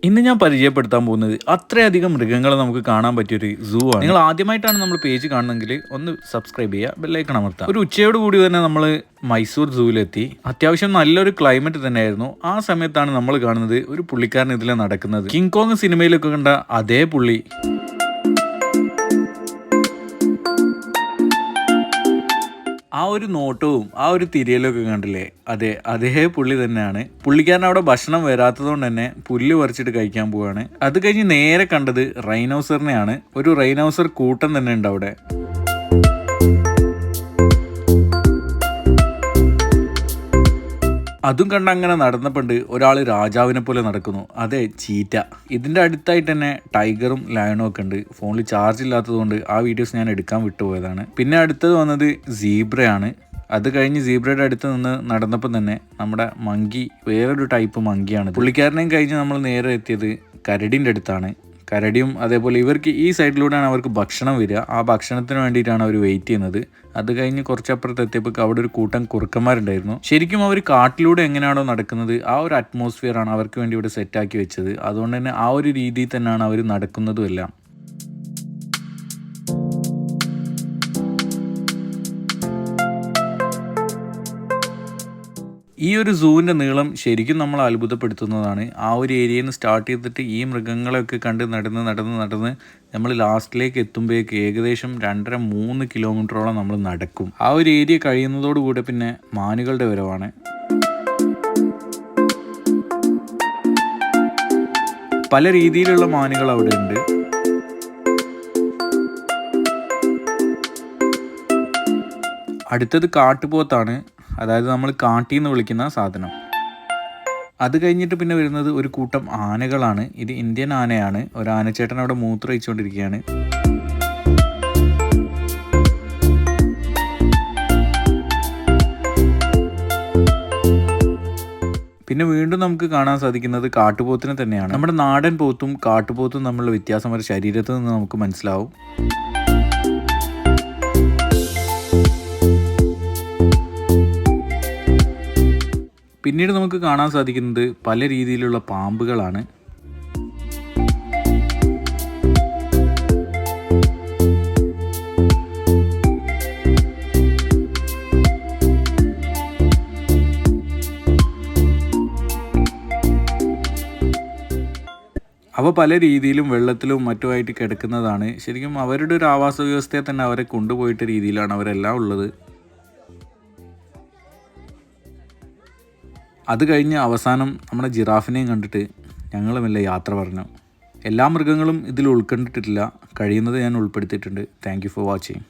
ഇന്ന് ഞാൻ പരിചയപ്പെടുത്താൻ പോകുന്നത് അത്രയധികം മൃഗങ്ങളെ നമുക്ക് കാണാൻ പറ്റിയൊരു സൂ ആണ്. നിങ്ങൾ ആദ്യമായിട്ടാണ് നമ്മൾ പേജ് കാണുന്നതെങ്കിൽ ഒന്ന് സബ്സ്ക്രൈബ് ചെയ്യുക, ബെല്ലൈക്കൺ അമർത്തുക. ഒരു ഉച്ചയോട് കൂടി തന്നെ നമ്മൾ മൈസൂർ സൂവിലെത്തി. അത്യാവശ്യം നല്ലൊരു ക്ലൈമറ്റ് തന്നെയായിരുന്നു. ആ സമയത്താണ് നമ്മൾ കാണുന്നത് ഒരു പുള്ളിക്കാരൻ ഇതിലെ നടക്കുന്നത്. കിങ് കോങ് സിനിമയിലൊക്കെ കണ്ട അതേ പുള്ളി. ആ ഒരു നോട്ടവും ആ ഒരു തിരിയലൊക്കെ കണ്ടില്ലേ, അതേ പുള്ളി തന്നെയാണ്. പുള്ളിക്കാരൻ അവിടെ ഭക്ഷണം വരാത്തത് കൊണ്ട് തന്നെ പുല്ല് പറിച്ചിട്ട് കഴിക്കാൻ പോവാണ്. അത് കഴിഞ്ഞ് നേരെ കണ്ടത് റൈനോസറിനെയാണ്. ഒരു റൈനോസർ കൂട്ടം തന്നെ ഉണ്ട് അവിടെ. അതും കണ്ട് അങ്ങനെ നടന്നപ്പോണ്ട് ഒരാൾ രാജാവിനെ പോലെ നടക്കുന്നു. അതെ, ചീറ്റ. ഇതിൻ്റെ അടുത്തായിട്ട് തന്നെ ടൈഗറും ലയണും ഒക്കെ ഉണ്ട്. ഫോണിൽ ചാർജ് ഇല്ലാത്തതുകൊണ്ട് ആ വീഡിയോസ് ഞാൻ എടുക്കാൻ വിട്ടുപോയതാണ്. പിന്നെ അടുത്തത് വന്നത് സീബ്രയാണ്. അത് കഴിഞ്ഞ് സീബ്രയുടെ അടുത്ത് നിന്ന് നടന്നപ്പോൾ തന്നെ നമ്മുടെ മങ്കി, വേറൊരു ടൈപ്പ് മങ്കിയാണ്. പുള്ളിക്കാരനെയും കഴിഞ്ഞ് നമ്മൾ നേരെ എത്തിയത് കരടിൻ്റെ അടുത്താണ്. കരടിയും അതേപോലെ ഇവർക്ക് ഈ സൈഡിലൂടെയാണ് അവർക്ക് ഭക്ഷണം വരിക. ആ ഭക്ഷണത്തിന് വേണ്ടിയിട്ടാണ് അവർ വെയിറ്റ് ചെയ്യുന്നത്. അത് കഴിഞ്ഞ് കുറച്ചപ്പുറത്ത് എത്തിയപ്പോൾ അവിടെ ഒരു കൂട്ടം കുറുക്കന്മാരുണ്ടായിരുന്നു. ശരിക്കും അവർ കാട്ടിലൂടെ എങ്ങനെയാണോ നടക്കുന്നത് ആ ഒരു അറ്റ്മോസ്ഫിയർ ആണ് അവർക്ക് വേണ്ടി ഇവിടെ സെറ്റാക്കി വെച്ചത്. അതുകൊണ്ട് തന്നെ ആ ഒരു രീതിയിൽ തന്നെയാണ് അവർ നടക്കുന്നതും എല്ലാം. ഈ ഒരു സൂവിൻ്റെ നീളം ശരിക്കും നമ്മൾ അത്ഭുതപ്പെടുത്തുന്നതാണ്. ആ ഒരു ഏരിയയിൽ നിന്ന് സ്റ്റാർട്ട് ചെയ്തിട്ട് ഈ മൃഗങ്ങളെയൊക്കെ കണ്ട് നടന്ന് നമ്മൾ ലാസ്റ്റിലേക്ക് എത്തുമ്പോഴേക്ക് ഏകദേശം 2.5-3 കിലോമീറ്ററോളം നമ്മൾ നടക്കും. ആ ഒരു ഏരിയ കഴിയുന്നതോടുകൂടെ പിന്നെ മാനുകളുടെ വരവാണ്. പല രീതിയിലുള്ള മാനുകൾ അവിടെ ഉണ്ട്. അടുത്തത് കാട്ടുപോത്താണ്. അതായത് നമ്മൾ കാട്ടിന്ന് വിളിക്കുന്ന സാധനം. അത് കഴിഞ്ഞിട്ട് പിന്നെ വരുന്നത് ഒരു കൂട്ടം ആനകളാണ്. ഇത് ഇന്ത്യൻ ആനയാണ്. ഒരു ആനച്ചേട്ടൻ അവിടെ മൂത്രമൊഴിച്ചുകൊണ്ടിരിക്കുകയാണ്. പിന്നെ വീണ്ടും നമുക്ക് കാണാൻ സാധിക്കുന്നത് കാട്ടുപോത്തിനെ തന്നെയാണ്. നമ്മുടെ നാടൻ പോത്തും കാട്ടുപോത്തും തമ്മിലുള്ള വ്യത്യാസം അവരുടെ ശരീരത്തിൽ നിന്ന് നമുക്ക് മനസ്സിലാവും. പിന്നീട് നമുക്ക് കാണാൻ സാധിക്കുന്നത് പല രീതിയിലുള്ള പാമ്പുകളാണ്. അവ പല രീതിയിലും വെള്ളത്തിലും മറ്റുമായിട്ട് കിടക്കുന്നതാണ്. ശരിക്കും അവരുടെ ഒരു ആവാസ വ്യവസ്ഥയെ തന്നെ അവരെ കൊണ്ടുപോയിട്ട രീതിയിലാണ് അവരെല്ലാം ഉള്ളത്. അത് കഴിഞ്ഞ് അവസാനം നമ്മുടെ ജിറാഫിനെയും കണ്ടിട്ട് ഞങ്ങളുമെല്ലാം യാത്ര പറഞ്ഞു. എല്ലാ മൃഗങ്ങളും ഇതിൽ ഉൾക്കൊണ്ടിട്ടില്ല. കഴിയുന്നത് ഞാൻ ഉൾപ്പെടുത്തിയിട്ടുണ്ട്. Thank you for watching.